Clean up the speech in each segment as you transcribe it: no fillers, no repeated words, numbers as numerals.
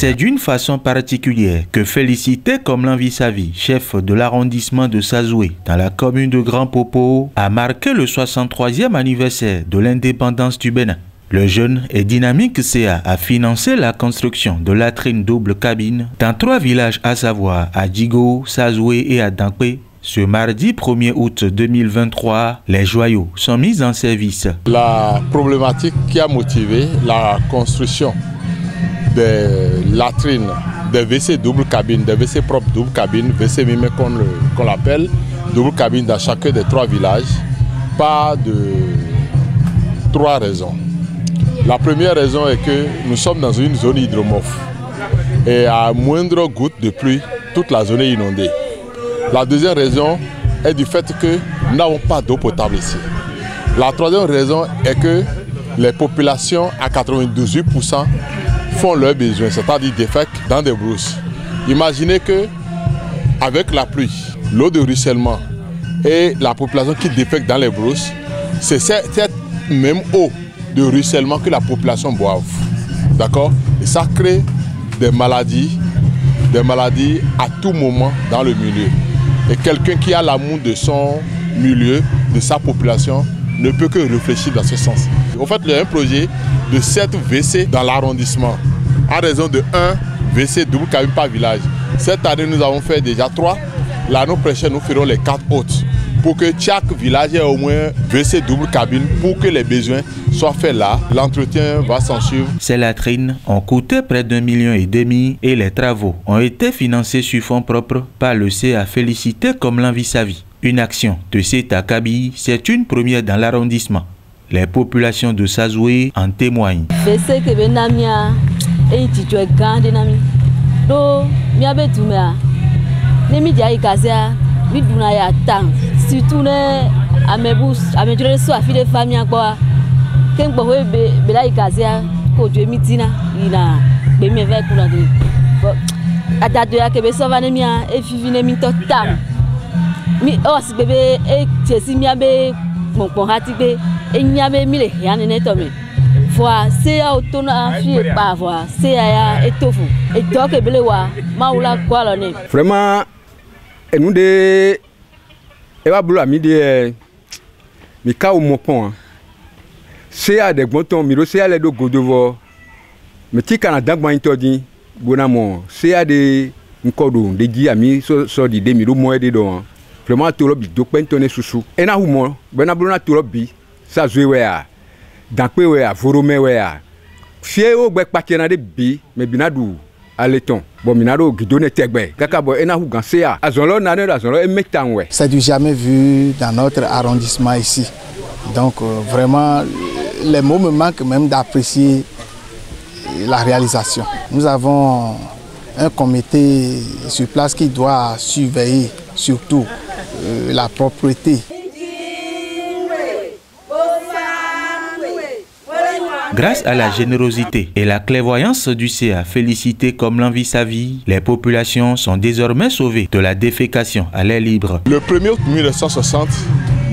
C'est d'une façon particulière que Félicité Komlanvi-Savi, chef de l'arrondissement de Sazoué, dans la commune de Grand Popo, a marqué le 63e anniversaire de l'indépendance du Bénin. Le jeune et dynamique CA a financé la construction de latrines double cabine dans 3 villages, à savoir à Djigo, Sazoué et à Dankpe. Ce mardi 1er août 2023, les joyaux sont mis en service. La problématique qui a motivé la construction des latrines, des WC double cabine, des WC propres double cabine, WC mime qu'on l'appelle, double cabine dans chacun des 3 villages, pas de 3 raisons. La première raison est que nous sommes dans une zone hydromorphe et à moindre goutte de pluie, toute la zone est inondée. La deuxième raison est du fait que nous n'avons pas d'eau potable ici. La troisième raison est que les populations à 98% font leurs besoins, c'est-à-dire défèquent dans des brousses. Imaginez que avec la pluie, l'eau de ruissellement et la population qui défèque dans les brousses, c'est cette même eau de ruissellement que la population boive. D'accord? Et ça crée des maladies à tout moment dans le milieu. Et quelqu'un qui a l'amour de son milieu, de sa population, ne peut que réfléchir dans ce sens. En fait, il y a un projet de 7 WC dans l'arrondissement, à raison de 1 WC double cabine par village. Cette année, nous avons fait déjà 3. L'année prochaine, nous ferons les 4 autres, pour que chaque village ait au moins WC double cabine, pour que les besoins soient faits là. L'entretien va s'en suivre. Ces latrines ont coûté près d'1,5 million et les travaux ont été financés sur fonds propres par le CA Félicité Komlanvi-Savi. Une action de cet acabit, c'est une première dans l'arrondissement. Les populations de Sazoué en témoignent. Surtout les amebus, amejure so afi de famille agboa. Ken gbo we be la ikazia ko jo mitina ila be me ve kula de. Adado ya kebe so vane mia e fifi ne mi to tam. Mi o si bebe e tiesi mia be monpon hati be e mia be mi le ya ne to me. Fois c'est ya otona fi pa voir c'est ya etofu e to kebele wa maula kwa lo ne. Vraiment et nous de et va bouloir midi mi ka o mo pon c'est à des bontons miro c'est à les do godovo mais ti Canada gban to din bona mo c'est à des nkodo de di ami so di de miro mo de do vraiment to lo bi do pentonné susu e na hu mo bena bulu na to lo bi sa zwe we a Dankpe we a vorome we a fie o gbe pati na de bi mais binadu Aleton. Bon, c'est du jamais vu dans notre arrondissement ici. Donc vraiment, les mots me manquent même d'apprécier la réalisation. Nous avons un comité sur place qui doit surveiller surtout la propreté. Grâce à la générosité et la clairvoyance du CA Félicité Komlanvi-Savi, les populations sont désormais sauvées de la défécation à l'air libre. Le 1er août 1960,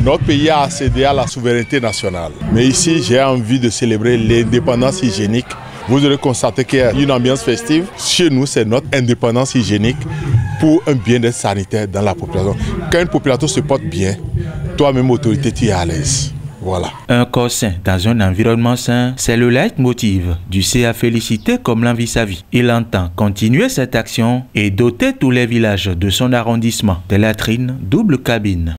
notre pays a accédé à la souveraineté nationale. Mais ici, j'ai envie de célébrer l'indépendance hygiénique. Vous aurez constaté qu'il y a une ambiance festive. Chez nous, c'est notre indépendance hygiénique pour un bien-être sanitaire dans la population. Quand une population se porte bien, toi-même, autorité, tu es à l'aise. Voilà. Un corps sain dans un environnement sain, c'est le leitmotiv du CA Félicité Komlanvi-Savi. Il entend continuer cette action et doter tous les villages de son arrondissement de latrines double cabine.